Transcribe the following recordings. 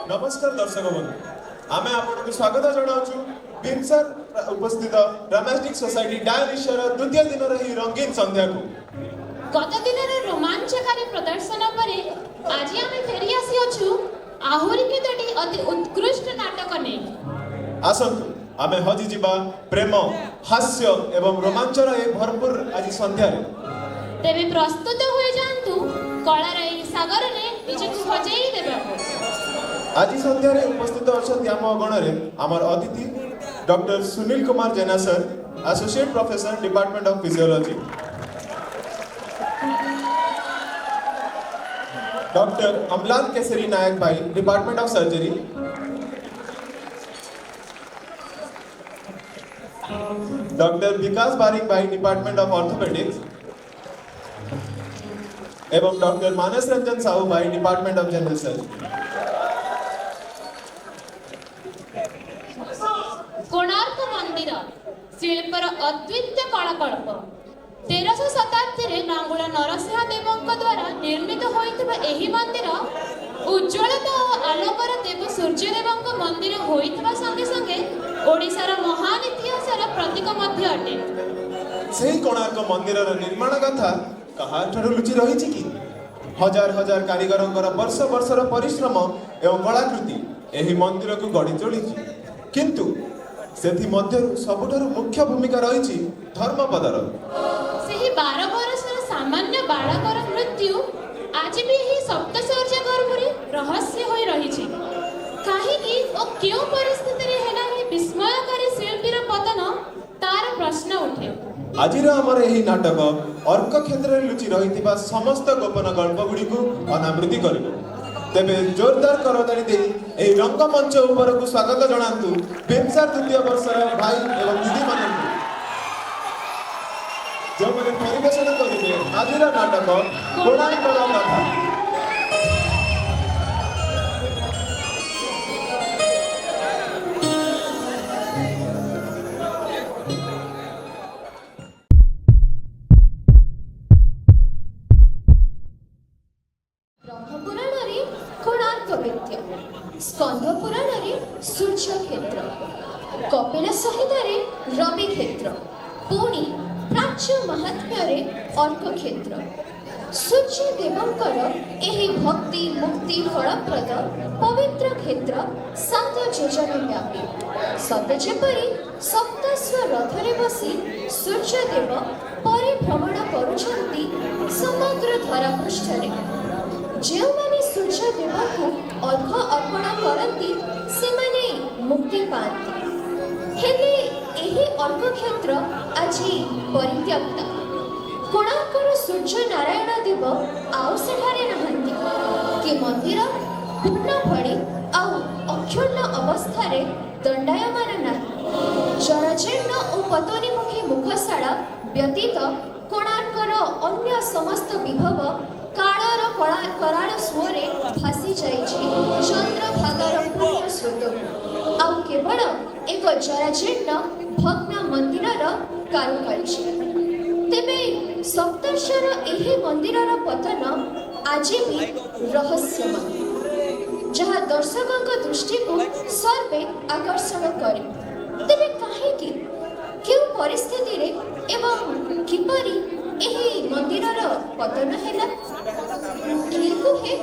नमस्कार दर्शक बंधु आमे आपको स्वागत जनाऊँ भीमसार उपस्थित ड्रामेटिक सोसाइटी डायनिशर द्वितीय दिन रही रंगीन संध्या को गत दिन रोमांचकारी प्रदर्शन पर आज आम फेरी आसी आहुरी केतोटी अति उत्कृष्ट नाटक ने आसतु आमे हजि जिबा प्रेम हास्य एवं रोमांचर ए भरपूर आज संध्या रे तेबे प्रस्तुत होई जानतु कलार ए सागर ने निजकु हजेई देबाको आज संध्या रे उपस्थित अछथि आम गण रे हमर अतिथि doctor Sunil Kumar Jena sir associate professor department of physiology doctor Amlan Kesari Nayak भाई department of surgery doctor Vikas Barik भाई डिपार्टमेंट ऑफ ऑर्थोपेडिक्स एवं डॉक्टर मानस रंजन साहू भाई department of general surgery Konark मंदिर शिल्पर अद्वितीय कलाकल्प 1300 शताब्दी रे नांगुला नरसिंह देवଙ୍କ द्वारा निर्मित होइतबा एही मंदिर उज्ज्वलता और आलोकर देव सूर्य देवଙ୍କ मंदिर होइतबा संगे संगे ओडिसार महान इतिहासर प्रतीक मध्य अटे सेही कोणार्क मंदिरर निर्माण कथा कहाठारु लुचि रहिछि कि हजार हजार कारीगरंकर वर्ष वर्षर परिश्रम एवं कलाकृति एही मंदिर को गढ़ी तोलिछि किंतु सेथि मध्यरु सबुठारु मुख्य भूमिका रहिछि धर्मपदर सेही 12 वर्षर सामान्य बालकर मृत्यु आज भी एही सप्तशौर्य गर्भरे रहस्य होई रहिछि काहेकि ओ क्यों परिस्थिति रे हेला हे विस्मयकारी शिल्पीर पतन तार प्रश्न उठे आजिर हमर एही नाटक अर्क क्षेत्र रे लुचि रहितिबा समस्त गोपन गल्प गुडी को अनावृत्ति करिबो तेबे जोरदार करताली दे एही रंगमंच ऊपर को स्वागत जणांतु भीमसार द्वितीय वर्षर भाई एवं दीदी मानन जो माने परिवेशन करिवे आजिर नाटक कोणार्क कथा स्कंद पुराण रे सूर्य क्षेत्र कपिल सहित रे रवि क्षेत्र पुणी प्राच्य महात्म्य रे अर्क क्षेत्र सूर्य देवंकर एही भक्ति मुक्ति फलप्रद पवित्र क्षेत्र 7 योजन व्यापी सत जेपरी सप्तस्व रथरे बसी सूर्य देव परिभ्रमण करुछंती समग्र धरापृष्ठ रे जो माने सूर्य देव को अर्घ अर्पण करती से माने मुक्ति पाती हेले एही अर्घ क्षेत्र आज परित्यक्त कोणार्कर सूर्य नारायण देव आउ सेठारे नहंती कि मंदिर पूर्ण भड़ी आउ अक्षुण्ण अवस्था रे दंडायमान नाही जराजीर्ण और पतनीमुखी मुखशाला व्यतीत कोणार्कर अन्य समस्त विभव काळर कराळ सुरे भासी जाइछि चंद्रभागार पूर्ण स्रोत आउ केवल एक जराजीर्ण भग्न मंदिरर कारुकार्य तेबे सप्तर्षर एही मंदिरर पतन आज भी रहस्यमय जहाँ दर्शकଙ୍କ दृष्टि को सर्वे आकर्षण करे तेबे काहेकि केउ परिस्थिति रे एवं किपरि एही मंदिरर पतन हेला किए कुहे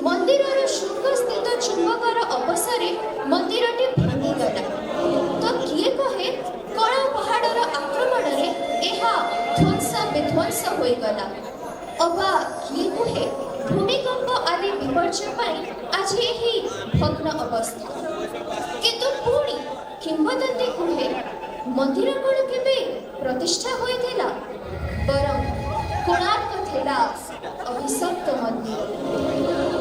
मंदिरर शुंग स्थित चुंबकर अवसरे मंदिरटी भांगी गला तो किए कहे कणा पहाड़र आक्रमण रे एहा ध्वंस विध्वंस होई गला अबा किए कुहे भूमिकंप आदि विपर्जय पाई आज एही भग्न अवस्था किंतु पुणी किंवदंती कुहे मंदिर कोण केबे प्रतिष्ठा होइथिला बरं कोणार्क थिला अभिशप्त मंदिर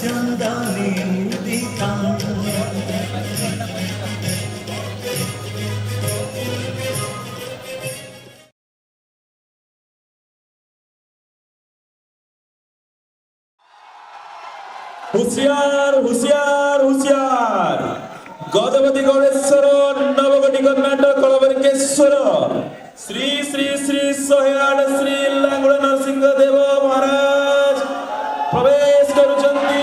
चंदनी उदिता हुसियार हुसियार हुसियार गजपति गणेश्वर नवकोटि कर्नाटक कलबरिकेश्वर श्री श्री श्री 108 श्री लांगुड़ा नरसिंह देव महाराज प्रवेश करुचंती।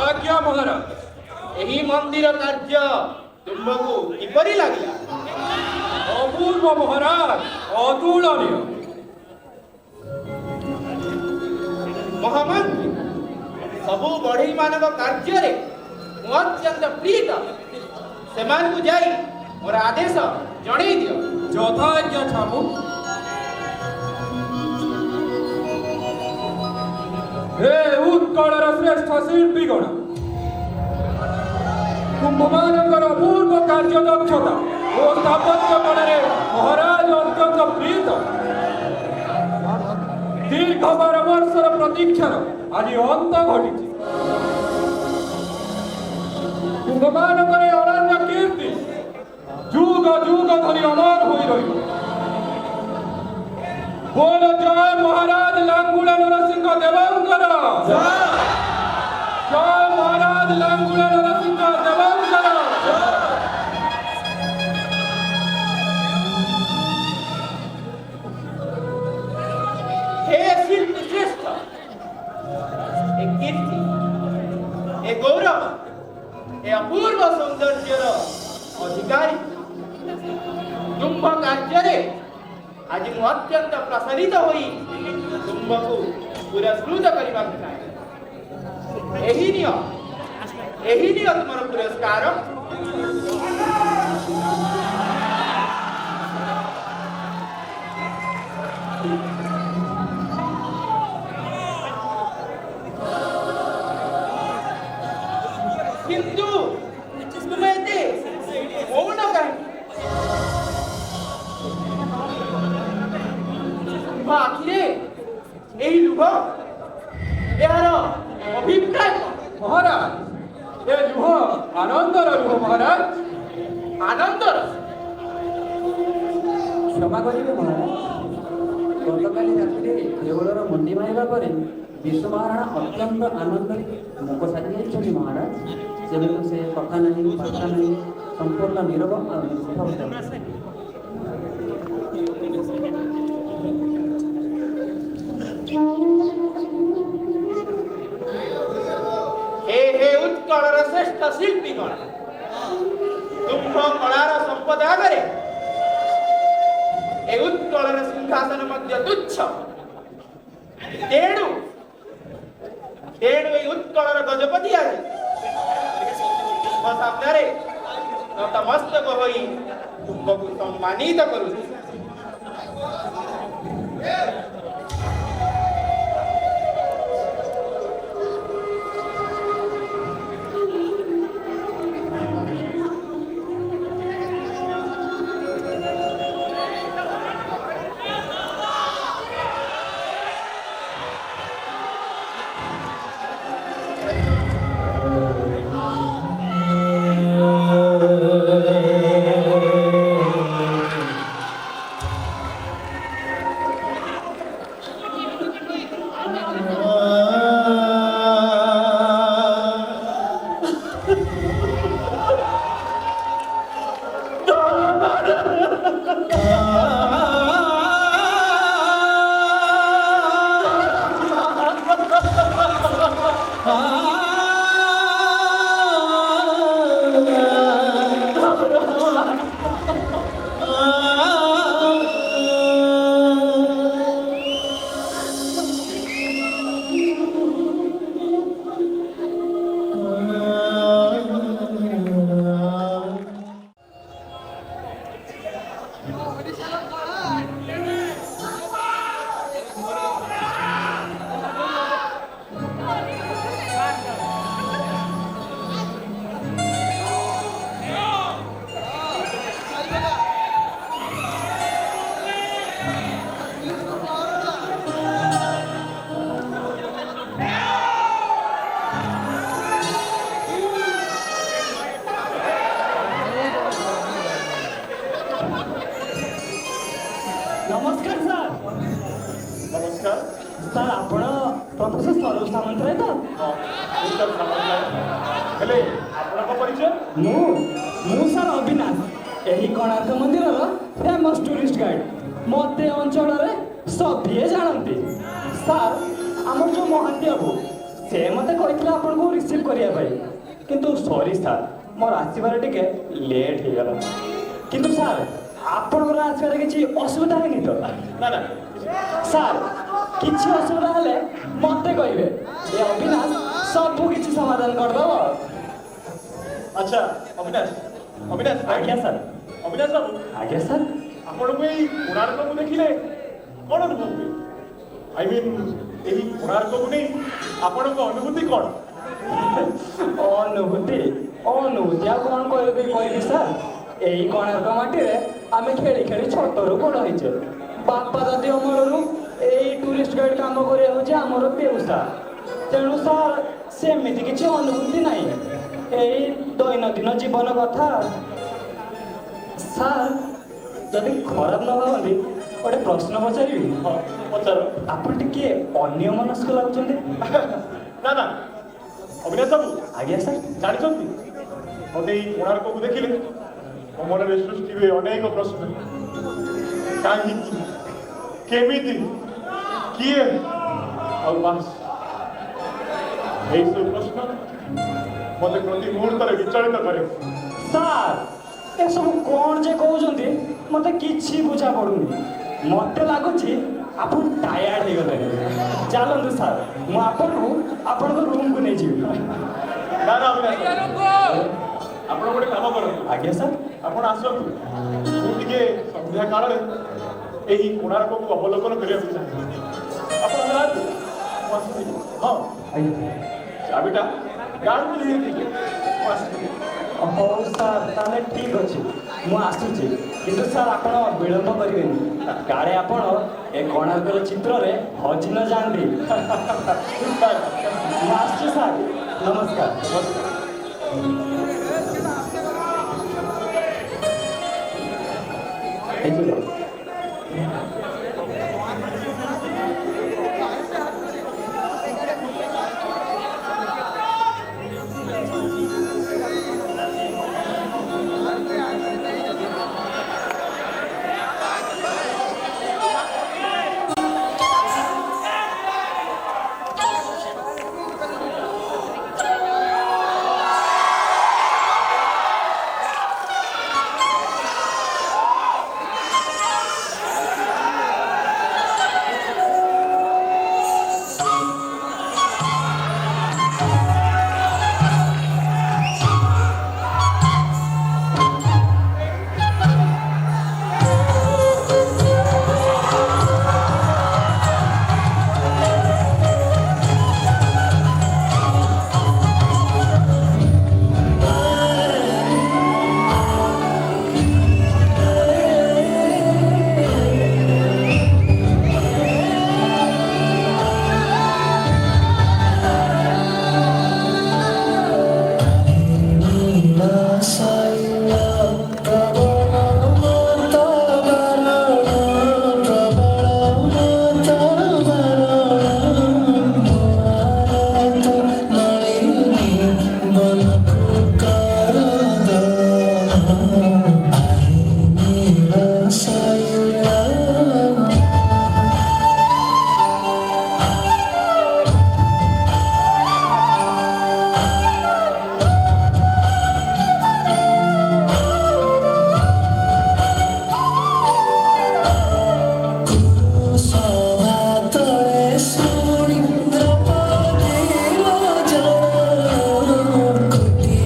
आज्ञा महाराज ଏହି ମନ୍ଦିର କାର୍ଯ୍ୟ ତୁମକୁ କିପରି ଲାଗିଲା? ଅପୂର୍ବ ମହାରାଜ, ଅତୁଳନୀୟ। ମହାମନ୍ତ୍ରୀ, ସବୁ ବଢ଼େଇମାନଙ୍କ କାର୍ଯ୍ୟରେ ମୁଁ ଅତ୍ୟନ୍ତ ପ୍ରୀତ। ସେମାନଙ୍କୁ ଯାଇ ମୋର ଆଦେଶ ଜଣେଇ ଦିଅ। ଯଥାଜ୍ଞା ଠାକୁର। ହେ ଉତ୍କଳର ଶ୍ରେଷ୍ଠ ଶିଳ୍ପୀଗଣ, ତୁମ୍ଭମାନଙ୍କର ଅପୂର୍ବ କାର୍ଯ୍ୟ ଦକ୍ଷତା ଓ ସ୍ଥାପତ୍ୟ କଳାରେ ମହାରାଜ ଅତ୍ୟନ୍ତ ପ୍ରୀତ। ଦୀର୍ଘ 12 ବର୍ଷର ପ୍ରତୀକ୍ଷାର ଆଜି ଅନ୍ତ ଘଟିଛି। ତୁମ୍ଭମାନଙ୍କର ଏ ଅନନ୍ୟ କୀର୍ତ୍ତି ଯୁଗ ଯୁଗ ଧରି ଅମର ହୋଇ ରହିବ। ବୋଲ ଜୟ ମହାରାଜ ଲାଙ୍ଗୁଳା ନରସିଂହ ଦେବଙ୍କର ଜୟ ମହାରାଜ ଲାଙ୍ଗୁଳା ନରସିଂହ ଦେବଙ୍କର हे शिल्पी श्रेष्ठ, ଏ କୀର୍ତ୍ତି, ଏ ଗୌରବ, ଏ ଅପୂର୍ବ ସୌନ୍ଦର୍ଯ୍ୟର ଅଧିକାରୀ ତୁମ୍ଭ କାର୍ଯ୍ୟରେ ଆଜି ମୁଁ ଅତ୍ୟନ୍ତ ପ୍ରସନ୍ନିତ ହୋଇ ତୁମ୍ଭକୁ ପୁରସ୍କୃତ କରିବାକୁ ଚାହେଁ। ଏହି ନିଅ ତୁମର ପୁରସ୍କାର। କିନ୍ତୁ ତୁମେ ଏତେ ମୌନ କାହିଁକି? ତୁମ ଆଖିରେ ଏହି ଲୁହ, ଏହାର ଅଭିପ୍ରାୟ କଣ? ମହାରାଜ, ଏ ଲୁହ ଆନନ୍ଦର ଲୁହ ମହାରାଜ। ଆନନ୍ଦର? क्षमा करेंगे महाराज, गतकाली रात्रि देवलर मंडी मारिबा परे विश्व महाराणा अत्यंत आनंद मुख सारी जाइछथि महाराज। जेहेतु से कथा नहीं बार्ता नहीं संपूर्ण नीरव और निष्ठा। हे उत्कଳର ଶ୍ରେଷ୍ଠ ଶିଳ୍ପୀଗଣ, ତୁମ୍ଭ କଳାର ସମ୍ପଦ ଆଗରେ ଏ ଉତ୍କଳର ସିଂହାସନ ମଧ୍ୟ ତୁଚ୍ଛ। ତେଣୁ ଏହି ଉତ୍କଳର ଗଜପତି ଆଜି ତୁମ୍ଭ ସାମ୍ନାରେ ନତମସ୍ତକ ହୋଇ ତୁମ୍ଭକୁ ସମ୍ମାନିତ କରୁଛି। ହେଲେ ଆପଣଙ୍କ ପରିଚୟ? ମୁଁ ସାର୍ ଅବିନାଶ, ଏହି କୋଣାର୍କ ମନ୍ଦିରର ଫେମସ୍ ଟୁରିଷ୍ଟ ଗାଇଡ୍। ମୋତେ ଅଞ୍ଚଳରେ ସଭିଏ ଜାଣନ୍ତି। ସାର୍, ଆମର ଯେଉଁ ମହାନ୍ତି ବାବୁ ସେ ମୋତେ କହିଥିଲେ ଆପଣଙ୍କୁ ରିସିଭ୍ କରିବା ପାଇଁ, କିନ୍ତୁ ସରି ସାର୍, ମୋର ଆସିବାରେ ଟିକେ ଲେଟ୍ ହେଇଗଲା। କିନ୍ତୁ ସାର୍, ଆପଣଙ୍କର ଆସିବାରେ କିଛି ଅସୁବିଧା ହେଇନି ତ? ନା ନା, ସାର୍, କିଛି ଅସୁବିଧା ହେଲେ ମୋତେ କହିବେ, ଏ ଅବିନାଶ ସବୁ କିଛି ସମାଧାନ କରିଦେବ। ଆଚ୍ଛା ଅବିନାଶ, ଅବିନାଶ ଆଜ୍ଞା ସାର୍। ଅବିନାଶ ବାବୁ, ଆଜ୍ଞା ସାର୍। ଆପଣଙ୍କୁ ଏଇ କୋଣାର୍କକୁ ଦେଖିଲେ କ'ଣ ଅନୁଭବ ହୁଏ? ଆଇ ମିନ୍ ଏହି କୋଣାର୍କକୁ ନେଇ ଆପଣଙ୍କ ଅନୁଭୂତି କ'ଣ? ଅନୁଭୂତି ଆଉ କ'ଣ କହିବି ସାର୍? ଏଇ କୋଣାର୍କ ମାଟିରେ ଆମେ ଖେଳି ଖେଳି ଛୋଟରୁ ବଡ଼ ହେଇଛେ। ବାପା ଦାଦି ଅମଳରୁ ଏଇ ଟୁରିଷ୍ଟ ଗାଇଡ୍ କାମ କରିବା ହେଉଛି ଆମର ପେଉସା। ତେଣୁ ସାର୍ ସେମିତି କିଛି ଅନୁଭୂତି ନାହିଁ, ଏଇ ଦୈନନ୍ଦିନ ଜୀବନ କଥା। ସାର୍, ଯଦି ଖରାପ ନ ଭାବନ୍ତି ଗୋଟେ ପ୍ରଶ୍ନ ପଚାରିବି? ହଁ ପଚାର। ଆପଣ ଟିକେ ଅନ୍ୟମନସ୍କ ଲାଗୁଛନ୍ତି। ନା ନା ଅବିନାଶ ବାବୁ, ଆଜ୍ଞା ସାର୍। ଜାଣିଛନ୍ତି ମୋତେ ଏଇ କୋଣାର୍କକୁ ଦେଖିଲେ ମୋ ମନରେ ସୃଷ୍ଟି ହୁଏ ଅନେକ ପ୍ରଶ୍ନ। କାହିଁକି, କେମିତି, କିଏ ଆଉ ବାସ୍, ଏଇସବୁ ପ୍ରଶ୍ନ ମୋତେ ପ୍ରତି ମୁହୂର୍ତ୍ତରେ ବିଚଳିତ କରେ। ସାର୍, ଏସବୁ କ'ଣ ଯେ କହୁଛନ୍ତି ମୋତେ କିଛି ବୁଝା ପଡ଼ୁନି। ମୋତେ ଲାଗୁଛି ଆପଣ ଟାୟାର୍ଡ ହେଇଗଲେଣି। ଚାଲନ୍ତୁ ସାର୍, ମୁଁ ଆପଣଙ୍କୁ ଆପଣଙ୍କ ରୁମ୍କୁ ନେଇଯିବି। ନା ନା ଅବିନାଶ ବାବୁ, ଆପଣ ଗୋଟେ କାମ କରନ୍ତୁ। ଆଜ୍ଞା ସାର୍। ଆପଣ ଆସନ୍ତୁ, ମୁଁ ଟିକେ ସନ୍ଧ୍ୟା କାଳରେ ଏହି କୋଣାର୍କକୁ ଅବଲୋକନ କରିବାକୁ ଚାହେଁ। ଆପଣ ଯାଆନ୍ତୁ, ମୁଁ ଆସୁଛି। ହଁ ଆଜ୍ଞା। ଚାବିଟା ଗାଡ଼ିକୁ ଦେଇଦେଇକି ମୁଁ ଆସିବି। ହଉ ସାର୍, ତାହେଲେ ଠିକ୍ ଅଛି, ମୁଁ ଆସୁଛି। କିନ୍ତୁ ସାର୍, ଆପଣ ବିଳମ୍ବ କରିବେନି, କାଳେ ଆପଣ ଏ କୋଣାର୍କର ଚିତ୍ରରେ ହଜି ନ ଯାଆନ୍ତି। ମୁଁ ଆସୁଛି ସାର୍, ନମସ୍କାର। ହେଇଯିବ। Could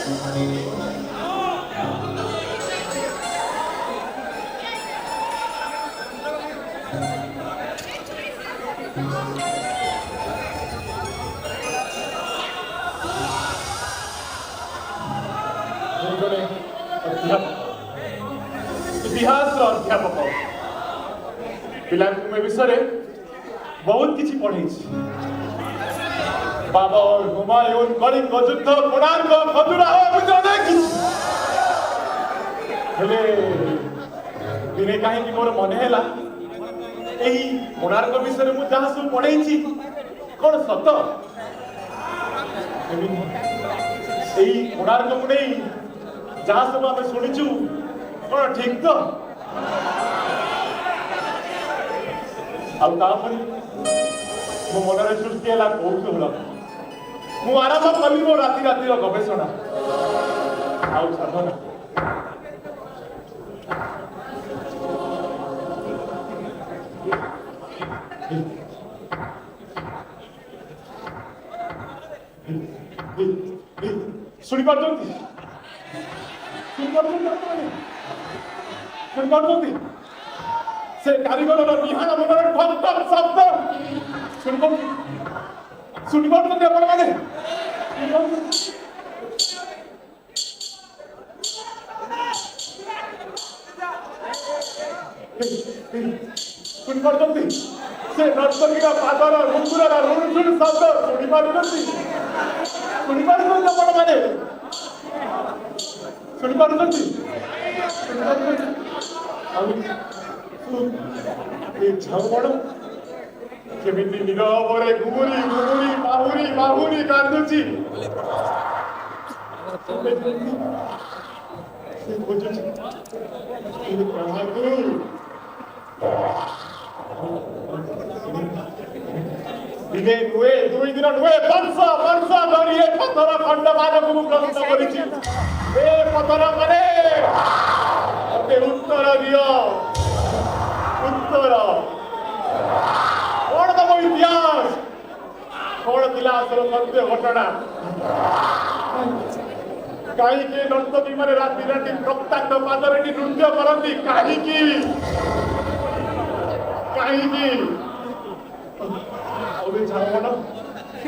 ମୁଁ ଜଣେ ଅଧ୍ୟାପକ ଇତିହାସର ଅଧ୍ୟାପକ ପିଲାଙ୍କୁ ଏ ବିଷୟରେ ବହୁତ କିଛି ପଢେଇଛି ବାବର ହୁମାୟୁନ କଳିଙ୍ଗ ଯୁଦ୍ଧ କୋଣାର୍କ ଖଜୁରାହୋ ଏମିତି ଅନେକ କିଛି ହେଲେ ଦିନେ କାହିଁକି ମୋର ମନେ ହେଲା ଏହି କୋଣାର୍କ ବିଷୟରେ ମୁଁ ଯାହା ସବୁ ପଢେଇଛି କଣ ସତ ଏଇ କୋଣାର୍କକୁ ନେଇ ଯାହା ସବୁ ଆମେ ଶୁଣିଛୁ କଣ ଠିକ ତ ଆଉ ତାପରେ ମୋ ମନରେ ସୃଷ୍ଟି ହେଲା କୌତୁହଳ ମୁଁ ଆରମ୍ଭ କଲି ମୋ ରାତି ରାତିର ଗବେଷଣା ଆଉ ସାଧନା ଶୁଣିପାରୁଛନ୍ତି ଶୁଣିପାରୁଛନ୍ତି ସେ କାରିଗରର ବିହାନ ମନରେ ଠକ୍ ଠକ୍ ଶବ୍ଦ ଶୁଣିପାରୁଛନ୍ତି ଆପଣମାନେ ଶୁଣିପାରୁଛନ୍ତି ସେ ନର୍ତ୍ତକୀର ପାଦର ଘୁଙ୍ଗୁରର ରୁଣୁଝୁଣୁ ଶବ୍ଦ ଶୁଣିପାରୁଛନ୍ତି ଶୁଣିପାରୁଛନ୍ତି ଆପଣମାନେ ଶୁଣିପାରୁଛନ୍ତି ଆଉ ଏ ଝାଉବଣ କେମିତି ନିରବରେ ଘୁମୁରି ଘୁମୁରି ବାହୁରି ବାହୁରି କାନ୍ଦୁଛି ସେ ଖୋଜୁଛି କାହାକୁ ଦିନେ ନୁହେଁ ଦୁଇ ଦିନ ନୁହେଁ ବର୍ଷ ବର୍ଷ ଧରି ଏ ପଥର ଖଣ୍ଡ ମାନଙ୍କୁ ମୁଁ ପ୍ରଶ୍ନ କରିଛି ଏ ପଥର ମାନେ ମତେ ଉତ୍ତର ଦିଅ ଉତ୍ତର କଣ ତମ ଇତିହାସ କଣ ଥିଲା আসল ସତ୍ୟ ଘଟଣା କାହିଁକି ନର୍ତ୍ତକୀ ମାନେ ରାତି ରାତି ରକ୍ତାକ୍ତ ପାଦରେ ନୃତ୍ୟ କରନ୍ତି କାହିଁକି କାହିଁକି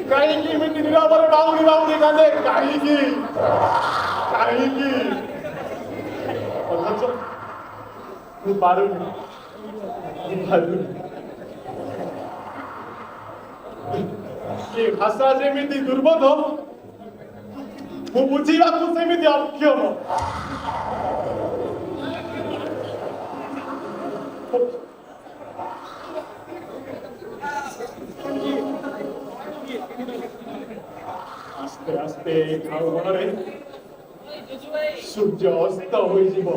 କାହିଁକି ଏମିତି ନିରବରେ ବାଉରି ବାଉରି କାନ୍ଦେ କାହିଁକି କାହିଁକି ଅଥଚ ମୁଁ ପାରୁନି ଏ ଭାଷା ଯେମିତି ଦୁର୍ବୋଧ ମୁଁ ବୁଝିବାକୁ ସେମିତି ଅକ୍ଷମ আস্তে আস্তে ঝাউবণরে সূর্য অস্ত হয়েযিব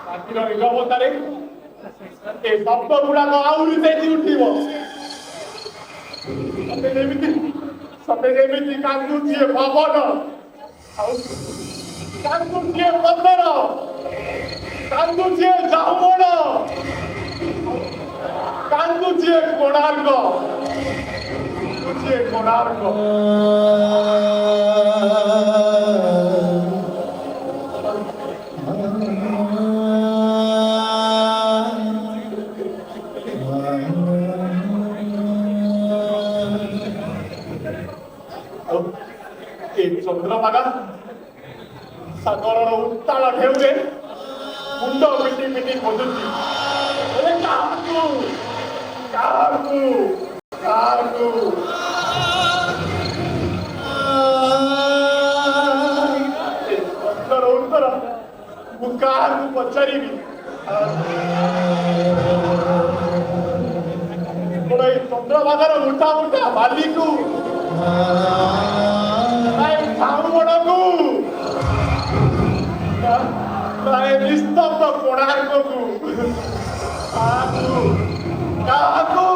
রাতির নীরবতারে এই শব্দ গুড়াক আহুরি তেজি উঠিব সতে যেমিতি কান্দুছি পবন কান্দুছি পথর কান্দুছি ঝাউবণ কান্দুছি কোণার্ক কোণার্ক এই চন্দ্রভাগা সাগরর উত্তাল ঢেউরে মুন্ড পিটি পিটি খোঁজুছি কাহাকু কাহাকু কাহাকু ଉତ୍ତର ମୁଁ କାହାକୁ ପଚାରିବି ମୋର ଏଇ ଚନ୍ଦ୍ରଭାଗାର ମୁଠା ମୁଠା ବାଲିକୁ ଝାଉବଣକୁ ନିସ୍ତବ୍ଧ କୋଣାର୍କକୁ କାହାକୁ କାହାକୁ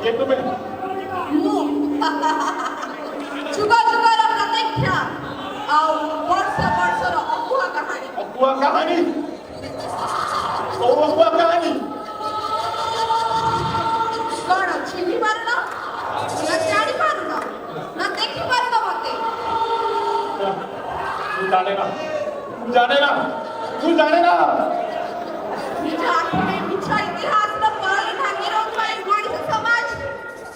କିଏ ତୁମେ? ମୁଁ ଯୁଗ ଯୁଗର ପ୍ରତୀକ୍ଷା ଆଉ ବର୍ଷ ବର୍ଷର ଅକୁହା କାହାଣୀ। ଅକୁହା କାହାଣୀ? କୋଉ ଅକୁହା କାହାଣୀ? କଣ ଚିହ୍ନି ପାରୁନ? ନା ଜାଣି ପାରୁନ? ନା ଦେଖି ପାରୁନ ମତେ? ତୁ ଜାଣେ ନା, ତୁ ଜାଣେ ନା, ତୁ ଜାଣେ ନା। ନିଜ ଆଖିରେ ମିଛ ଇତିହାସର ପରଳି ଭାଙ୍ଗି ରହୁଥିବା ଏ ମଣିଷ ସମାଜ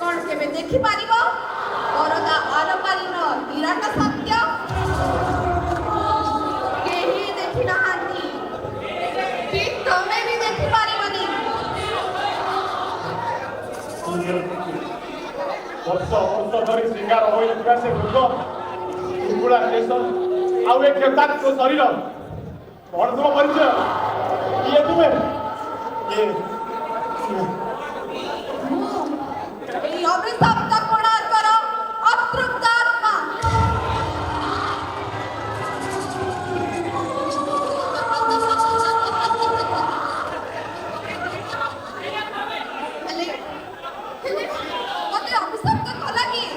କଣ କେବେ ଦେଖିପାରିବ ପରଦା ଆରପାରିର ନିରାଟ ସତ୍ୟ? କେହି ଦେଖି ନାହାନ୍ତି କି ତମେ ବି ଦେଖିପାରିବନି। ବର୍ଷ ବର୍ଷ ଧରି ଶୃଙ୍ଗାର ହୋଇଥିବା ସେ ମୃଗ କୁକୁଡ଼ା କେଶ ଆଉ ଏ କ୍ଷେତାକ୍ତ ଶରୀର କଣ ତୁମ ପରିଚୟ? କିଏ ତୁମେ? କିଏ? ମୁଁ ଏହି ଅଭିଶପ୍ତ କୋଣାର୍କର ଅତୃପ୍ତ ଆତ୍ମା। ହେଲେ ମତେ ଅଭିଶପ୍ତ କଲା କିଏ?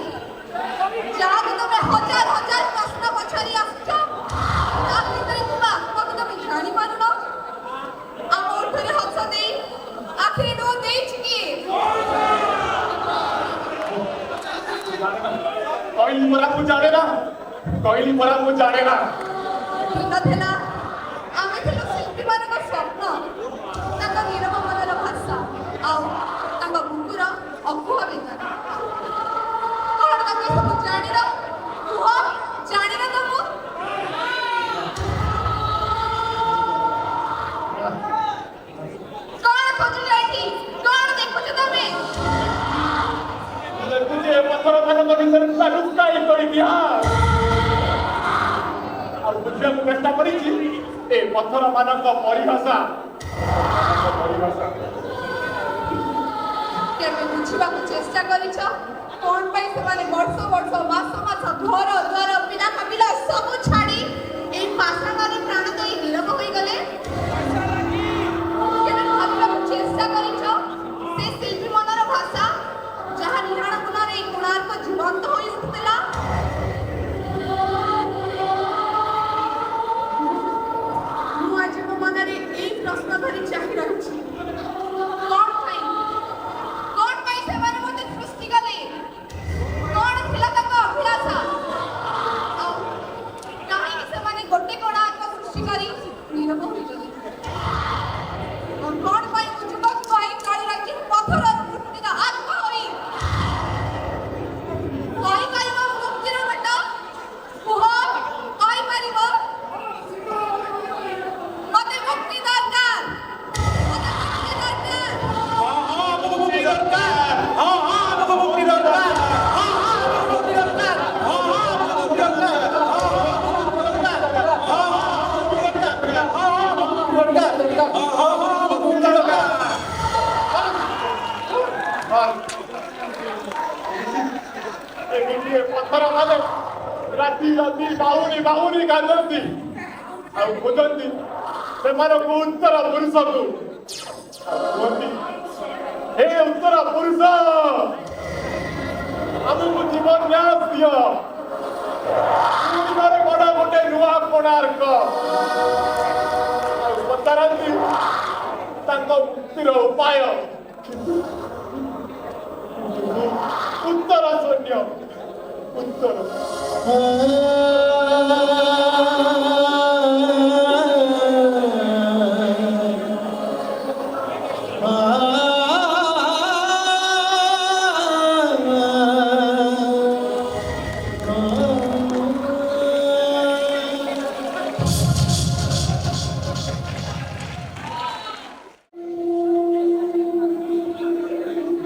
ଯାହାକୁ ତମେ ହଜାର ହଜାର ପ୍ରଶ୍ନ ପଚାରି ଆସୁଛ ତା ଭିତରେ ଥିବା ଆତ୍ମାକୁ ତମେ ଜାଣିପାରୁନ? ଆମ ଓଠରେ ହସ ଦେଇ ଆଖିରେ ଲୁହ ଦେଇଛି କିଏ? କହିଲି ପରା ମୁଁ ଜାଣେ ନା, କହିଲି ପରା ମୁଁ ଜାଣେ ନା। ଭିନ୍ନ ଥିଲା ଆମେ ଥିଲୁ ଶିଳ୍ପୀମାନଙ୍କ ସ୍ୱପ୍ନ, ତାଙ୍କ ନିରବ ମନର ଭାଷା ଆଉ ତାଙ୍କ ବୁକୁର ଅକୁହା ବେଦନା। କଣ ତମେ ସବୁ ଜାଣିନ? କୁହ, ଜାଣିନ ତ ମୁଁ? କଣ ଖୋଜୁଛ ଏଠି? କଣ ଦେଖୁଛ ତମେ? ଦେଖୁଛି ଏ ପଥର ମାନଙ୍କ ଭିତରେ ଥିବା ଲୁକାୟିତ ଇତିହାସ। ଆଉ ବୁଝିବାକୁ ଚେଷ୍ଟା କରିଛି ଏ ପଥର ମାନଙ୍କ ପରିଭାଷା। କେବେ ବୁଝିବାକୁ ଚେଷ୍ଟା କରିଛ କଣ ପାଇଁ ସେମାନେ ବର୍ଷ ବର୍ଷ ମାସ ମାସ ଘର ଦ୍ୱାର ପିଲା ପିଲା ସବୁ ଛାଡି ଏଇ ପାଷାଣରେ ପ୍ରାଣ ଦେଇ ନୀରବ ହୋଇଗଲେ? କେବେ ଭାବିବାକୁ ଚେଷ୍ଟା କରିଛ ସେ ଶିଳ୍ପୀ ମନର ଭାଷା ଯାହା ନିହାଣ ଗୁଣରେ ଏଇ କୋଣାର୍କ ଜୀବନ୍ତ ହୋଇ ଉଠୁଥିଲା? ମୁଁ ଆଜି ମୋ ମନରେ ଏଇ ପ୍ରଶ୍ନ ଧରି ଚାହିଁ ରହିଛି। କଣ ପାଇଁ ସେମାନେ ମୋତେ ସୃଷ୍ଟି କଲେ? କଣ ଥିଲା ତାଙ୍କ ଅଭିଳାଷା? ଆଉ କାହିଁକି ସେମାନେ ଗୋଟେ କୋଣାର୍କ ସୃଷ୍ଟି କରି ନୀରବ ହୋଇଗଲେ? କଣ ପାଇଁ ମୁଁ ଯୁବକ ଭାଇ ଚଳି ରହିଛି ପଥର ମୂର୍ତ୍ତିର ଆତ୍ମା ହୋଇ? କହିପାରିବ ମୁକ୍ତିର ବାଟ? କୁହ, କହିପାରିବ? ମତେ ମୁକ୍ତି ଦରକାର, ମତେ ମୁକ୍ତି ଦରକାର। ମୁକ୍ତି ଦରକାର। ହଁ ହଁ ଆମକୁ ମୁକ୍ତି ଦରକାର। ହଁ ହଁ ଆମକୁ ମୁକ୍ତି ଦରକାର। ହଁ ହଁ ଆମକୁ ମୁକ୍ତି ଦରକାର। ହଁ ହଁ ଆମକୁ ମୁକ୍ତି ଦରକାର। ହଁ ହଁ ଆମକୁ ମୁକ୍ତି ଦରକାର। ହଁ ହଁ ଆମକୁ ମୁକ୍ତି ଦରକାର। ହଁ ହଁ ଆମକୁ ମୁକ୍ତି ଦରକାର। ଏମିତି ପଥର ମାନେ ରାତି ରାତି ବାହୁନି ବାହୁନି କାନ୍ଦନ୍ତି ଆଉ ଖୋଜନ୍ତି ସେମାନଙ୍କୁ ଉତ୍ତର ପୁରୁଷକୁ। ଆଉ କୁହନ୍ତି, ହେ ଉତ୍ତର ପୁରୁଷ, ଆମକୁ ଜୀବନ ନ୍ୟାସ ଦିଅ। ପୁଣି ଗଢ଼ ଗୋଟେ ନୂଆ କୋଣାର୍କ। ଆଉ ପଚାରନ୍ତି ତାଙ୍କ ମୁକ୍ତିର ଉପାୟ। ଉତ୍ତର ଶୂନ୍ୟ, ଉତ୍ତର।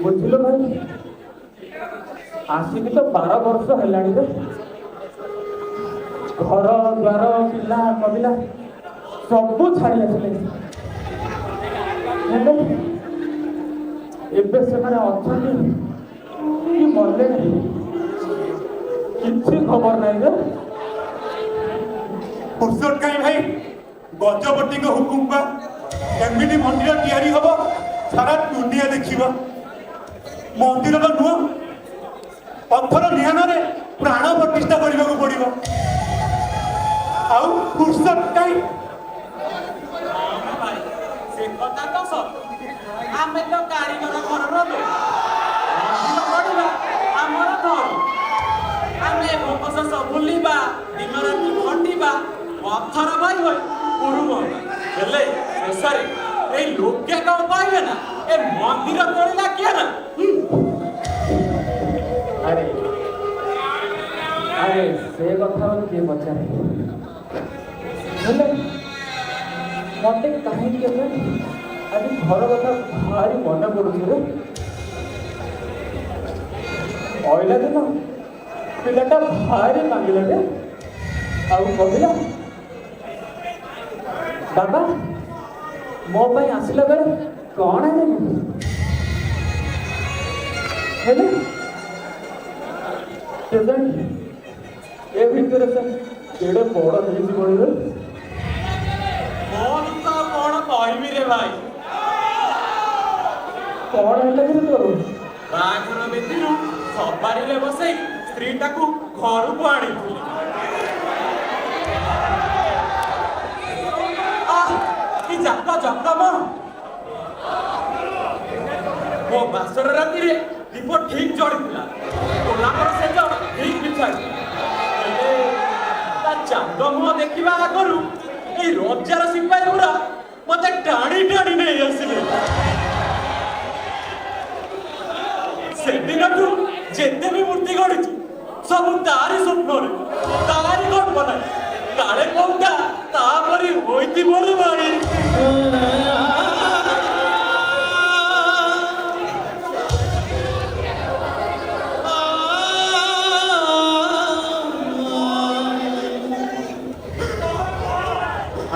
ବୁଝିଲ ଭାଇ, ଆସିକି ତ 12 ବର୍ଷ ହେଲାଣି ରେ। ଘର ଦ୍ୱାର ପିଲା କବିଲା ସବୁ ଛାଡ଼ି ଆସିଲେ। ହେଲେ ଏବେ ସେମାନେ ଅଛନ୍ତି କି ମଲେଣି କିଛି ଖବର ନାହିଁ ରେ। ଫୁର୍ସତ କାହିଁ ଭାଇ, ଗଜପତିଙ୍କ ହୁକୁମ ପା। କେମିତି ମନ୍ଦିର ତିଆରି ହବ ସାରା ଦୁନିଆ ଦେଖିବ। ମନ୍ଦିରର ନୁହଁ ପଥର ନିହାଣରେ ପ୍ରାଣ ପ୍ରତିଷ୍ଠା କରିବାକୁ ପଡ଼ିବ। ଆଉ ଫୁର୍ସତ କାହିଁ? ଭାଇ ସେ କଥା ତ ସତ। ଆମେ ତ କାରିଗର ଘରର ଲୋକ। ମନ୍ଦିର ଗଢ଼ିବା ଆମର ଧର୍ମ। ଆମେ ଭୋକ ଶୋଷ ଭୁଲିବା, ଦିନ ରାତି ଖଟିବା, ପଥର ଭାଇ ହୋଇ ପୁରୁମ। ହେଲେ ଶେଷରେ ଏଇ ଲୋକେ କଣ କହିବେ ନା ଏ ମନ୍ଦିର ତୋଳିଲା କିଏ ନା? ଆରେ ଆରେ ସେ କଥା ମୋତେ କିଏ ପଚାରେ? ହେଲେ ମୋତେ କାହିଁକି କେବେ ଆଜି ଘର କଥା ଭାରି ମନେ ପଡ଼ୁଛି ରେ। ଅଇଲା ଦିନ ପିଲାଟା ଭାରି କାନ୍ଦିଲାଟେ ଆଉ କହିଲା ବାବା ମୋ ପାଇଁ ଆସିଲା ବେଳେ କ'ଣ ଆଣିବି? ହେଲେ କେଜାଣି ଏ ଭିତରେ ସେ କେଡ଼େ ବଡ଼ ହେଇଛି କହିଲେ। ମୋ ଦୁଃଖ କଣ କହିବି ରେ ଭାଇ? କ'ଣ ହେଲା କି ତୋର? ବାହାଘର ବେଦିରୁ ସବାରିରେ ବସେଇ ସ୍ତ୍ରୀଟାକୁ ଘରକୁ ଆଣିଥିଲି। କି ଜାକ ଜକମ! ମୋ ବାସର ରାତିରେ ଦୀପ ଠିକ୍ ଜଳିଥିଲା, ଗୋଲାପର ସେଜ ଠିକ୍ ବିଛାଇଥିଲା। ହେଲେ ତା ଚାନ୍ଦ ମୁହଁ ଦେଖିବା ଆଗରୁ ଏଇ ରଜାର ସିପାହୀ ଗୁରା ମତେ ଟାଣି ଟାଣି ନେଇ ଆସିଲେ। ସେଦିନଠୁ ଯେତେ ବି ମୂର୍ତ୍ତି ଗଢିଛି ସବୁ ତାରି ସ୍ୱପ୍ନରେ, ତାରି କଳ୍ପନାରେ। କାଳେ କୋଉଟା ତାପରି ହୋଇଥିବ ରେ ଭାଇ।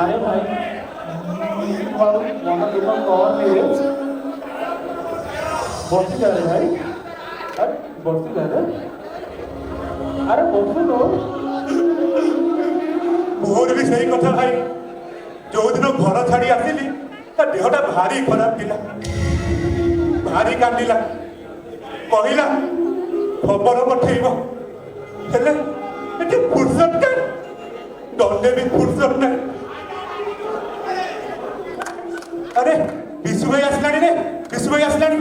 আরে ভাই মনে দুটো কর মেরে বসে যা রে ভাই। আরে বসে যা রে, আরে বসে তো। ମୋର ବି ସେଇ କଥା ଭାଇ। ଯୋଉଦିନ ଘର ଛାଡ଼ି ଆସିଲି ତା ଦେହଟା ଭାରି ଖରାପ ଥିଲା, ଭାରି କାନ୍ଦିଲା, କହିଲା ଖବର ପଠେଇବ। ହେଲେ ଏଠି ଫୁର୍ସତ କାହିଁ? ଦଣ୍ଡେ ବି ଫୁର୍ସତ ନାହିଁ। ଆରେ ବିଶୁ ଭାଇ ଆସିଲାଣି ରେ, ବିଶୁ ଭାଇ ଆସିଲାଣି।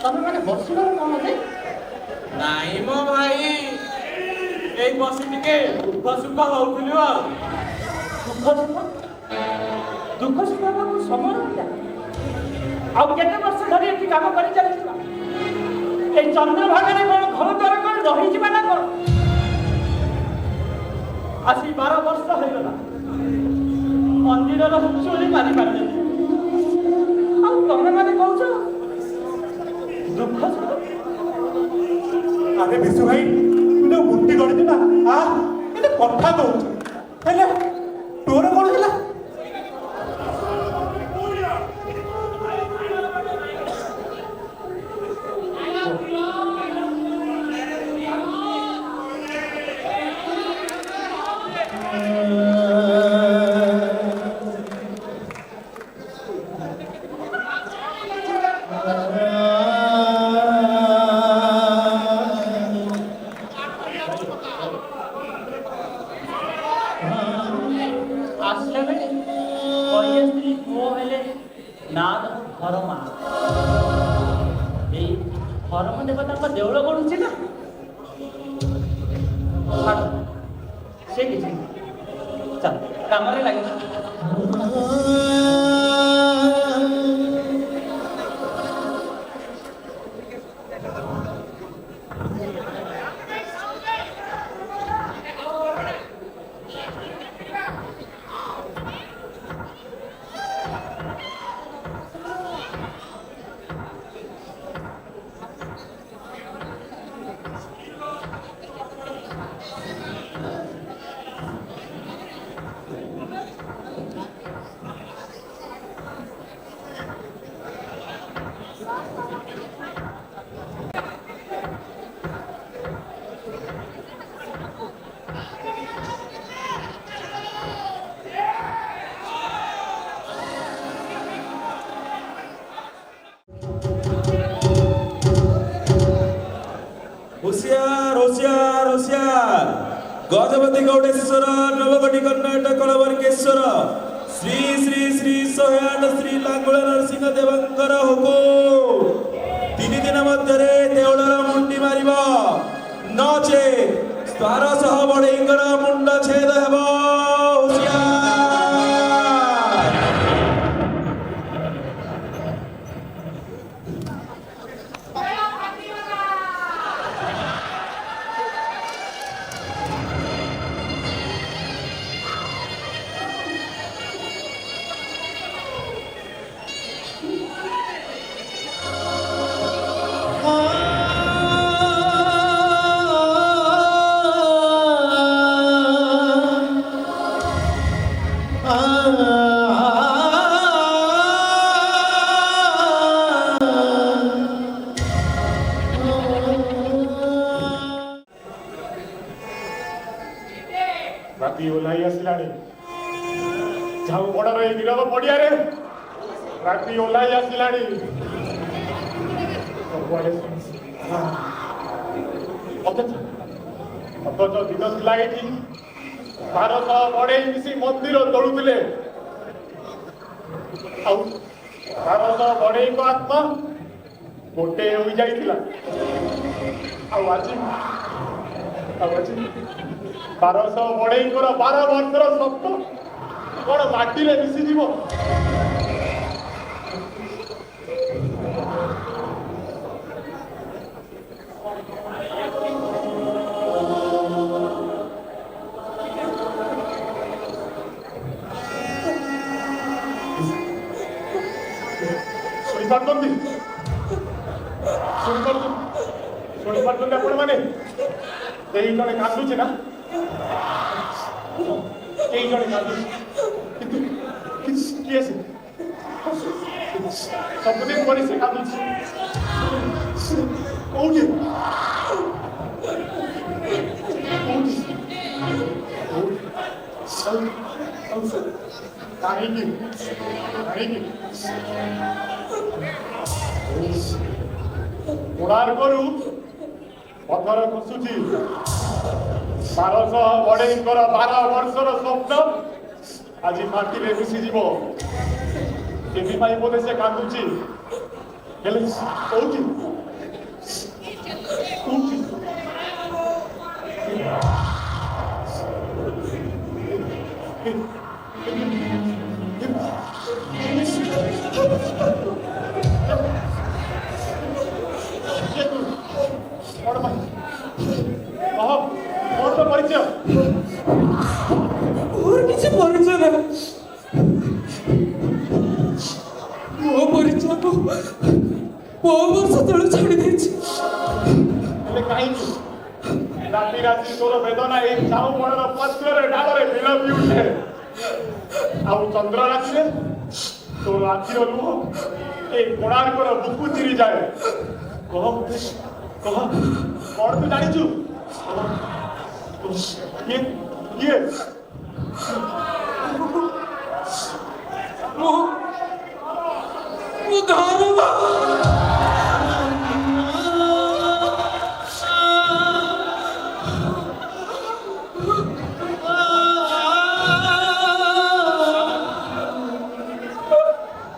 ତମେ ମାନେ ବସିବାର କ'ଣ ଯେ? ନାଇଁ ମୋ ଭାଇ, ଏଇ ବସି ଟିକେ ଦୁଃଖ ସୁଖ ହଉଥିଲୁ ଆଉ। ଦୁଃଖ ସୁଖ ହେବାକୁ ସମୟ ନଥିଲା। ଆଉ କେତେ ବର୍ଷ ଧରି ଏଠି କାମ କରି ଚାଲିଥିବା? এই ଚନ୍ଦ୍ରଭାଗାରେ କ'ଣ ଘର ଦ୍ୱାର କରି ରହିଯିବା ନା କ'ଣ? ଆସି 12 ବର୍ଷ ହେଇଗଲା, ମନ୍ଦିରର ଚୋରି ମାରି ପାରିଲେନି। ଆଉ ତମେ ମାନେ କହୁଛ ଦୁଃଖ ସୁଖ? ଆରେ ବିଶୁ ଭାଇ ତୁ ମୂର୍ତ୍ତି ଗଢିଛୁ ନା, ଏତେ କଥା କହୁଛୁ, ହେଲେ ତୋର କ'ଣ ହେଲା? ଆସିଲା ବେଳେ କହିଲେ ସ୍ତ୍ରୀ ପୁଅ ହେଲେ ନା ହରମା। ଏଇ ହରମ ଦେବତାଙ୍କ ଦେଉଳ ଗଢୁଛି ନା, ସେ କିଛି ଚାଲ କାମରେ ଲାଗିଲା। हुसियार हुसियार हुसियार गजपति गौडेश्वर नवगढ़ी कर्णाटक कलबरकेश्वर श्री श्री श्री 108 श्री लांगुला नरसिंह देवंकर हुकुम 3 दिन मध्य देवलर मुंडी मारिब नचे 1200 बढ़ईकर मुंड छेद हेब हुसियार ରାତି ଓହ୍ଲାଇ ଆସିଲାଣି ଝାଉ ବଡ଼ର ଏଇ ନିରବ ପଡ଼ିଆରେ ରାତି ଓହ୍ଲାଇ ଆସିଲାଣି ସବୁଆଡ଼େ ଅଥଚ ଦିନ ଥିଲା ଏଠି 1200 ବଢ଼େଇ ମିଶି ମନ୍ଦିର ତୋଳୁଥିଲେ ଆଉ 1200 ବଢ଼େଇଙ୍କ ଆତ୍ମା ଗୋଟେ ହୋଇଯାଇଥିଲା ଆଉ ଆଜି 1200 ବଢ଼େଇଙ୍କର 12 ବର୍ଷର ସ୍ୱପ୍ନ କଣ ମାଟିରେ ମିଶିଯିବ ଶୁଣିପାରୁଛନ୍ତି ଆପଣମାନେ କେହି ଜଣେ କାନ୍ଦୁଛି ନା କେହି ଜଣେ କାନ୍ଦୁଛି କିନ୍ତୁ କିଏ ସେ ସବୁଦିନ ପରି ସେ କାନ୍ଦୁଛି କୋଉଠି କାହିଁକି କୋଣାର୍କରୁ ପଥର ଖସୁଛି 1200 ବଢ଼େଇଙ୍କର 12 ବର୍ଷର ସ୍ୱପ୍ନ ଆଜି ମାଟିରେ ମିଶିଯିବ ଏଥିପାଇଁ ବୋଧେ ସେ କାନ୍ଦୁଛି ହେଲେ କୋଉଠି ପରିଚୟ ମୋର କିଛି ପରିଚୟ ନାହିଁ ମୋ ପରିଚୟକୁ ବହୁ ବର୍ଷ ତଳୁ ଛାଡ଼ି ଦେଇଛି ହେଲେ କାହିଁକି ରାତି ରାତି ତୋର ବେଦନା ଏଇ ଝାଉ ବଣର ପତ୍ରରେ ଡାଳରେ ବିଳପି ଉଠେ ଆଉ ଚନ୍ଦ୍ର ରାତିରେ ତୋର ଆଖିର ଲୁହ ଏଇ କୋଣାର୍କର ବୁକୁ ଚିରି ଯାଏ କହ କହ କଣ ତୁ ଜାଣିଛୁ କିଏ ମୋ ଘର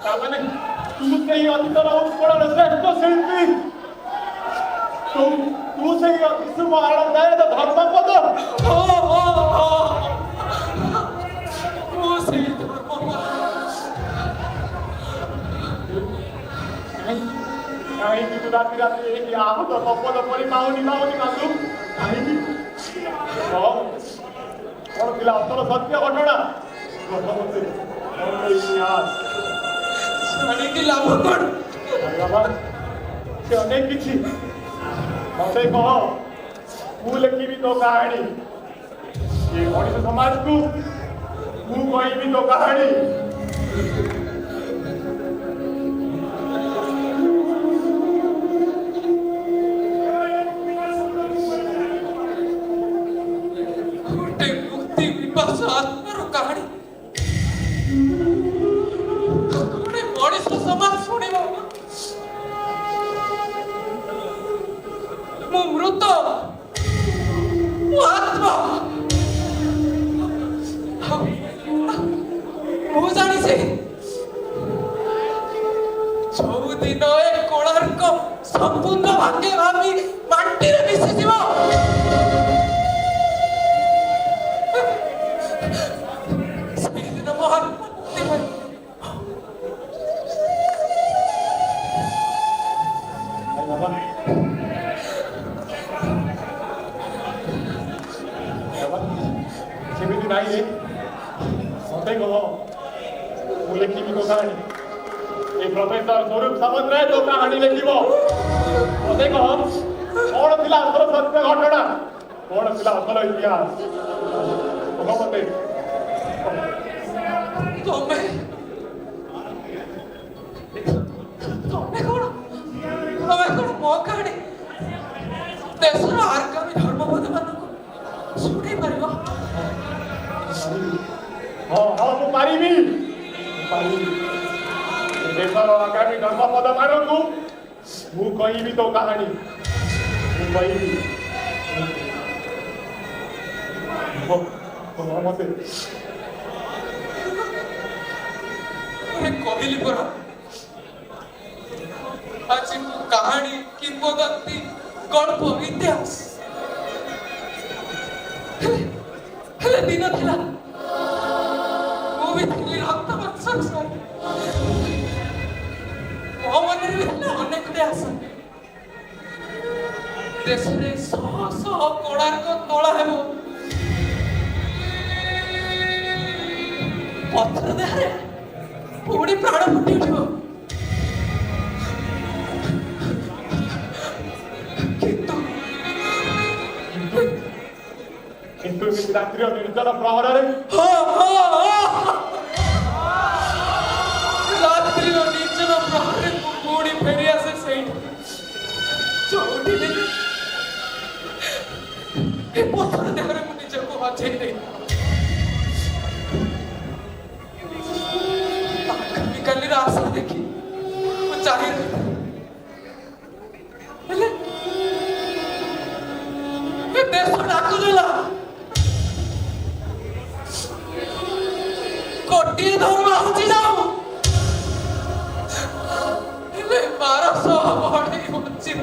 ତାମାନେ ତୁ ସେଇ ଅନ୍ତର ଉତ୍କଳର ଶ୍ରେଷ୍ଠ ଶିଳ୍ପୀ ତୁ ସେଇ ଅତିଶୁଭ ଆନନ୍ଦାୟକ ଧର୍ମପଦ କାହିଁକି ତୁ ରାତି ରାତି ଏଇଠି ଆହତ କପଦ ପରି ପାଉନି କାନ୍ଦୁ କାହିଁକି କଣ ଥିଲା ଅସଲ ସତ୍ୟ ଘଟଣା ଲାଭ କଣ ସେ ଅନେକ କିଛି ମତେ କହ ମୁଁ ଲେଖିବି ତୋ କାହାଣୀ ଏ ମଣିଷ ସମାଜକୁ ମୁଁ କହିବି ତୋ କାହାଣୀ ଗୋଟେ ମୁକ୍ତି ବିପାସ ଆତ୍ମାର କାହାଣୀ ଗୋଟେ ମଣିଷ ସମାଜ ଶୁଣିବ ମୁଁ ମୃତ ମୁଁ ଆତ୍ମା ମୁଁ ଜାଣିଛି ସବୁଦିନ ଏ କୋଣାର୍କ ସମ୍ପୂର୍ଣ୍ଣ ଭାଙ୍ଗେ ଭାବି ମାଟିରେ ମିଶିଯିବ ସେଇଦିନ ମୋ ହାତ ସେମିତି ନାହିଁ ରେ ମତେ କହ ମୁଁ ଲେଖିବି ତୋ କାହାଣୀ ଏ ପ୍ରଫେସର ସ୍ୱରୂପ ସାମନ୍ତରାୟ ତୋ କାହାଣୀ ଲେଖିବ ମତେ କହ କଣ ଥିଲା ଅସଲ ସତ୍ୟ ଘଟଣା କଣ ଥିଲା ଅସଲ ଇତିହାସ କହ ମତେ ତମେ କଣ ମୋ କାହାଣୀ ଦେଶର ଆଗାମୀ ଧର୍ମପଦ ମାନଙ୍କୁ ଶୁଣେଇ ପାରିବ ହଁ ହଁ ମୁଁ ପାରିବି ଦେଶର ଆଗାମୀ ଧର୍ମପଦ ମାନଙ୍କୁ ମୁଁ କହିବି ତୋ କାହାଣୀ ମୁଁ କହିବି ମତେ କହିଲି ପରା ଆଜି କାହାଣୀ କିମ୍ବଦନ୍ତୀ ଗଳ୍ପ ଇତିହାସ ହେଲେ ଦିନ ଥିଲା ମୁଁ ବି ଥିଲି ରକ୍ତ ମାଂସର ସହିତ ମୋ ମନରେ ବି ଥିଲା ଅନେକ ଗୁଡ଼ିଏ ଆଶା ଦେଶରେ ଶହ ଶହ କୋଣାର୍କ ତୋଳା ହେବ ପଥର ଦେହରେ ପୁଣି ପ୍ରାଣ ଫୁଟି ଉଠିବ କିନ୍ତୁ ଏମିତି ରାତ୍ରିର ନିର୍ଜନ ପ୍ରହରରେ ରାତ୍ରିର ନିର୍ଜନ ପ୍ରହରରେ ପୁଣି ଫେରି ଆସେ ସେଇଠି ଯୋଉଠି ଏ ପଥର ଦେହରେ ମୁଁ ନିଜକୁ ହଜେଇ ଦେଇ ଆଗାମୀକାଲିର ଆଶା ଦେଖି ମୁଁ ଚାହିଁ ହେଲେ ଏ ଦେଶ ଡାକୁଦେଲା ଗୋଟିଏ ଧର୍ମ ହଉଛି ଯାଉ ହେଲେ 1200 ବଢେଇ ବଞ୍ଚି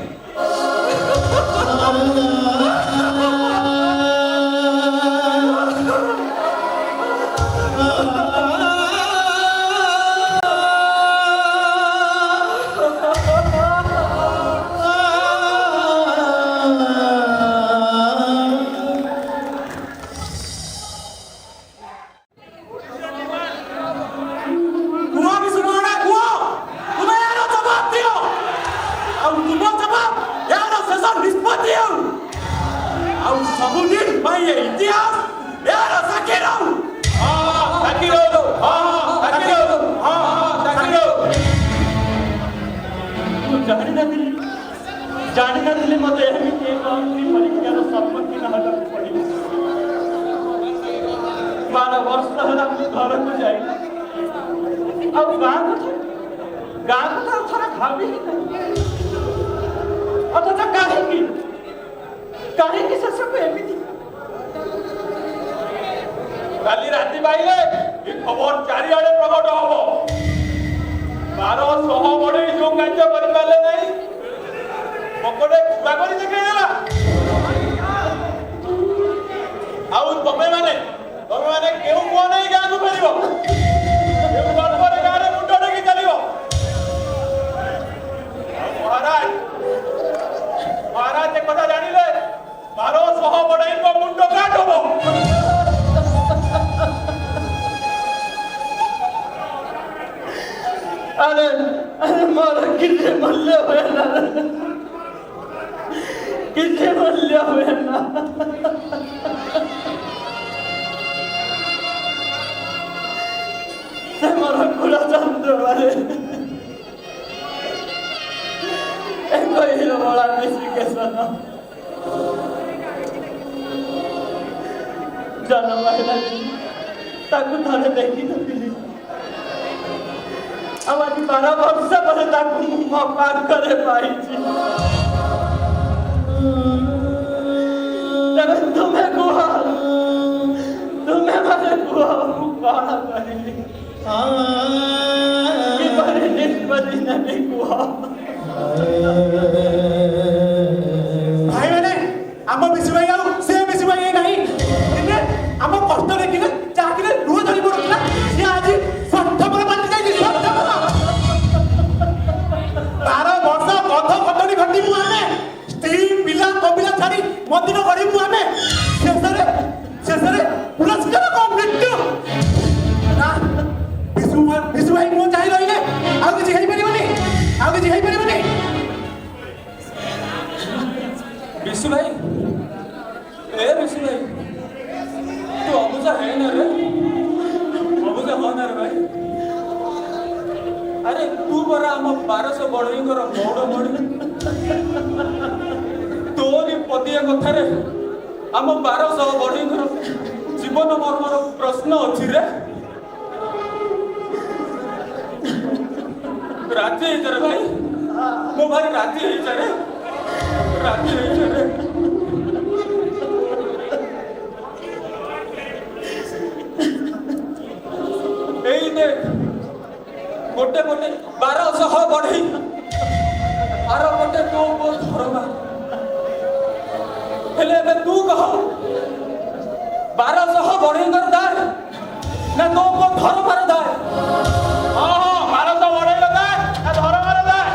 ଜାଣିନଥିଲି ମତେ ଏମିତି ଏକ ପରୀକ୍ଷାର ସମ୍ମୁଖୀନ ହେବାକୁ ପଡ଼ିବ 12 ବର୍ଷ ହେଲା ମୁଁ ଘରକୁ ଯାଇ ଆଉ ଗାଁ କଥା ଥରେ ଭାବି ଅଥଚ କାହିଁକି ସେସବୁ ଏମିତି କାଲି ରାତି ପାଇଲେ ଏ ଖବର ଚାରିଆଡେ ପ୍ରକଟ ହବ 1200 ବଢେଇ ଯୋଉ କାର୍ଯ୍ୟ କରିପାରିଲେ ନାହିଁ ପକଡେ ଛୁଆ କରି ଦେଖେଇଦେଲା ଆଉ ତମେ ମାନେ କେଉଁ କୁହ ନେଇ ଗାଁକୁ ଫେରିବ କେଉଁ ଗର୍ବରେ ଗାଁରେ ମୁଣ୍ଡ ଟେକି ଚାଲିବ ମହାରାଜ ଏ କଥା ଜାଣିଲେ 1200 ବଢେଇଙ୍କ ମୁଣ୍ଡ କାଟ ହବ अरे मोर किसे मूल्य हुए ना किसे मूल्य हुए ना से मोर कुला चंद्र वाले एक हीरो वाला मिश्री के सना जन्म महिला ताकू थाने देखी तो आज 12 वर्ष पर ताकू मो पार करे पाइछि କିପରି ନିଷ୍ପତ୍ତି ନେବି କୁହ। ଭାଇମାନେ ଆମ ବିଶୁ ଭାଇ ଆଉ ସେ ବିଶୁ ଭାଇ ନାହିଁ ଦିନେ ଆମ କଷ୍ଟ ଦେଖିଲେ ଚାକିରେ ଲୁହ ଧରି ପଡୁଥିଲା ସେ ଆଜି ସ୍ୱାର୍ଥପର ପାଲଟି ଯାଇଛି ସ୍ୱାର୍ଥପର 12 ବର୍ଷ ଗଧ ଖଟଣି ଖଟିବୁ ଆମେ ସ୍ତ୍ରୀ ପିଲା କବିଲା ଛାଡି ମନ୍ଦିର ଗଢିବୁ ଆମେ ଶେଷରେ ପୁରସ୍କାର କଣ ମୃତ୍ୟୁ ନା ବିଶୁ ଭାଇ ମୁଁ ଚାହିଁ ରହିଲେ ଆଉ କିଛି ହେଇପାରିବନି ବିଶୁ ଭାଇ ଏ ବିଶୁ ଭାଇ ତୁ ଅବୁଝା ହେନା ରେ ଅବୁଝା ହନା ରେ ଭାଇ ଆରେ ତୁ ପରା ଆମ 1200 ବଢେଇଙ୍କର ମୌଡ ମଣି ତୋରି ପଦିଆ କଥାରେ ଆମ 1200 ବଢେଇଙ୍କର ଜୀବନ ମର୍ମର ପ୍ରଶ୍ନ ଅଛି ରେ ରାଜି ହେଇଯାରେ ଭାଇ ମୋ ଭାଇ ରାଜି ହେଇଯାରେ ଏଇ ଦେଖ ଗୋଟେ 1200 ବଢେଇ ଆର ଗୋଟେ ତୋ ପୁଅ ଧରମା ହେଲେ ଏବେ ତୁ କହ 1200 ବଢେଇଙ୍କର ଦାୟ ନା ତୋ ପୁଅ ଧରମାର ଦାୟ। ହଁ 1200 ବଢେଇର ଦାୟ ନା ଧରମାର ଦାୟ।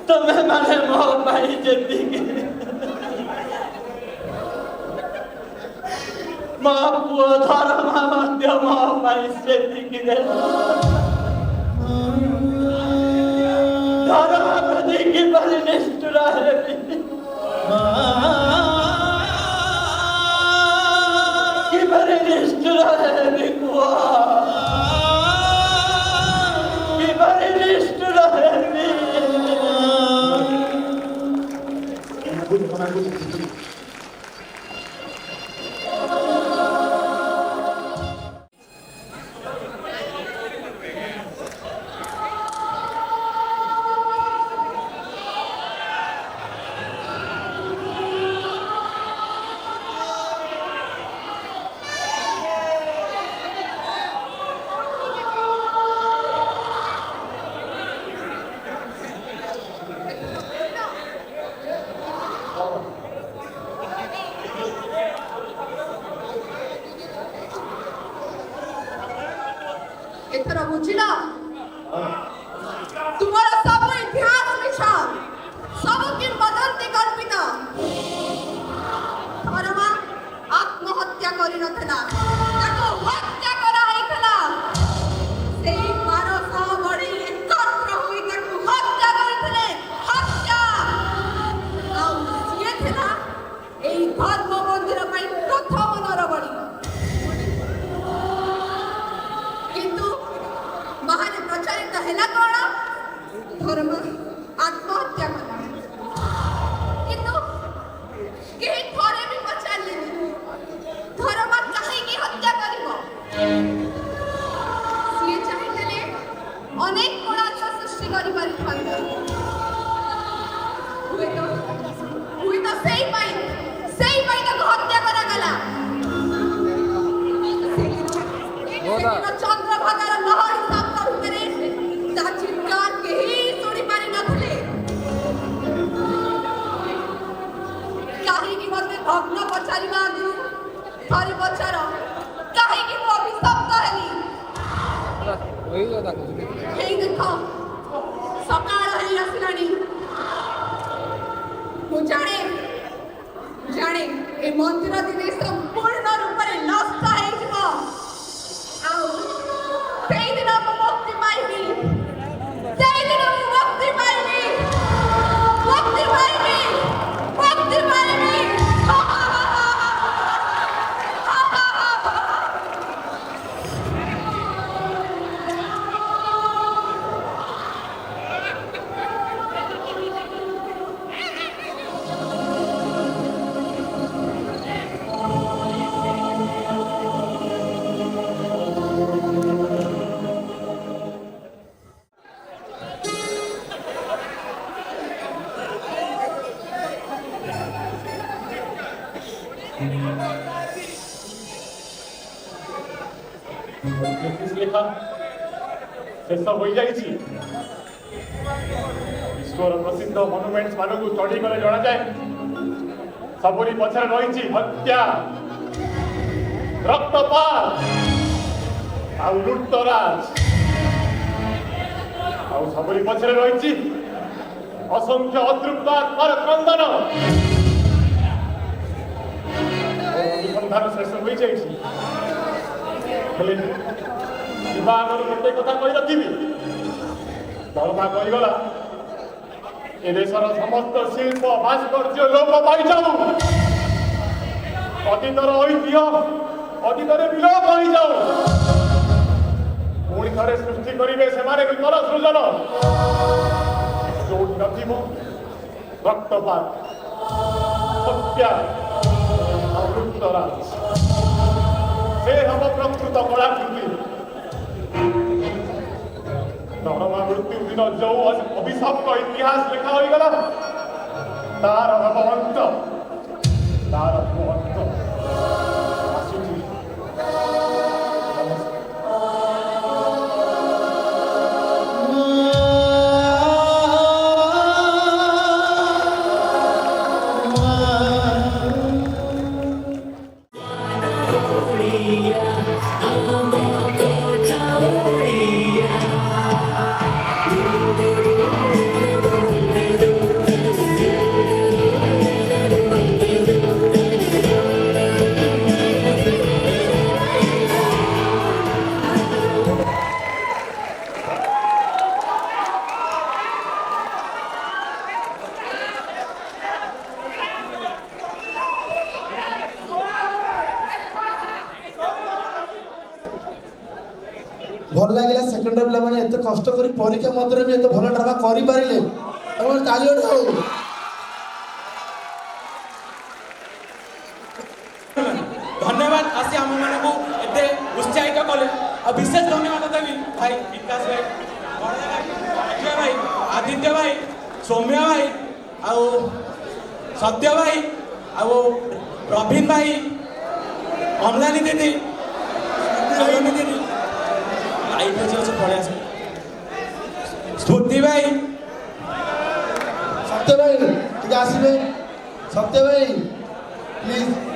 ତମେ ମାନେ ମୋ ପାଇଁ ଯେତିକି ମୋ ପୁଅ ଧରମା ମଧ୍ୟ ମୋ ପାଇଁ ସେତିକି ଧରମା ପ୍ରତି କିପରି ନିଷ୍ଠୁର ହେବି କିପରି ନିଷ୍ଠୁର ହେବି କୁହ କିପରି ନିଷ୍ଠୁର ହେବି। ଏଥର ବୁଝିଲ ତୁମର ସବୁ ଇତିହାସ ମିଛ ସବୁ କିମ୍ବଦନ୍ତୀ କଳ୍ପିତ ଧରମା ଆତ୍ମହତ୍ୟା କରିନଥିଲା ତାକୁ ହତ୍ୟା କରାଯାଇଥିଲା ସେଇ 1200 ବଢେଇ ଏକତ୍ର ହୋଇ ତାକୁ ହତ୍ୟା କରିଥିଲେ ହତ୍ୟା ଆଉ ସିଏ ଥିଲା ଏଇ ଧର୍ମ ମନ୍ଦିର ପାଇଁ ପ୍ରଥମ ନରବଳି କିନ୍ତୁ ବାହାରେ ପ୍ରଚାରିତ ହେଲା କଣ ଧର୍ମ ଆତ୍ମହତ୍ୟା କଲା କିନ୍ତୁ କେହି ଥରେ ବି ପଚାରିଲେନି ଧର୍ମ କାହିଁକି ହତ୍ୟା କରିବ ସିଏ ଚାହିଁଥିଲେ ଅନେକ କଳାତ୍ମ ସୃଷ୍ଟି କରିପାରିଥାନ୍ତା ହୁଏତ ସେଇ ପାଇଁ ତାକୁ ହତ୍ୟା କରାଗଲା ଚନ୍ଦ୍ରଭାଗାର ଲହରୀ ଶବ୍ଦ ଭିତରେ ତା ଚିତ୍କାର କେହି ଶୁଣି ପାରିନଥିଲେ କାହିଁକି ମୋତେ ଭଗ୍ନ ପଚାରିବା ଆଗରୁ ଥରେ ପଚାର କାହିଁକି ମୁଁ ଅଭିଶପ୍ତ ହେଲି ହେଇ ଦେଖ ସକାଳ ହେଇ ଆସିଲାଣି ମୁଁ ଜାଣେ ଏ ମନ୍ଦିର ଦିନେ ସମ୍ପୂର୍ଣ୍ଣ ରୂପରେ ନଷ୍ଟ ହେଇଯିବ ଆଉ ସେଇଦିନ ମୁଁ ମୁକ୍ତି ପାଇବି थीसिस लेखा शेष हो जाइछि विश्वर प्रसिद्ध मनुमेंट्स मानकु स्टडी कले जणा जाए सबरी पछरे रहिछि हत्या रक्तपात आउ लुटतराज आउ सबरी पछरे रहिछि असंख्य अतृप्त आत्मार क्रंदन अनुसंधान शेष हो जाइछि हेले विभागर गोटे कथा कहि रखिबि दरमा कहिगला ए देशर समस्त शिल्प भास्कर्य लोप पाई जाऊ अतीतर ऐतिह्य अतीतरे विलोप हो जाऊ पुणी थरे सृष्टि करिवे सेमाने नूतन सृजन जोड़ी नथिबो रक्तपात हत्या लुटतराज से हम प्रकृत कलाकृति धर्म मृत्यु दिन जो अभिशप्त इतिहास लिखा हो गला तार अंत आसुची ଭଲ ଲାଗିଲା ସେକେଣ୍ଡ ପିଲାମାନେ ଏତେ କଷ୍ଟ କରି ପରୀକ୍ଷା ମଧ୍ୟରେ ବି ଏତେ ଭଲ ଡ୍ରାମା କରିପାରିଲେ ଏବଂ ତାଳି ଗୋଟେ ହଉ धन्यवाद आसी आम मानू एते उत्साहित कले और विशेष धन्यवाद देवी भाई विकास भाई अजय भाई आदित्य भाई सौम्य भाई आउ सत्य भाई आउ प्रवीण भाई अमलानी दीदी सलोनी दीदी आई पे पड़े स्फूर्ति भाई सत्य भाई ठीक आसवे सत्य भाई प्लीज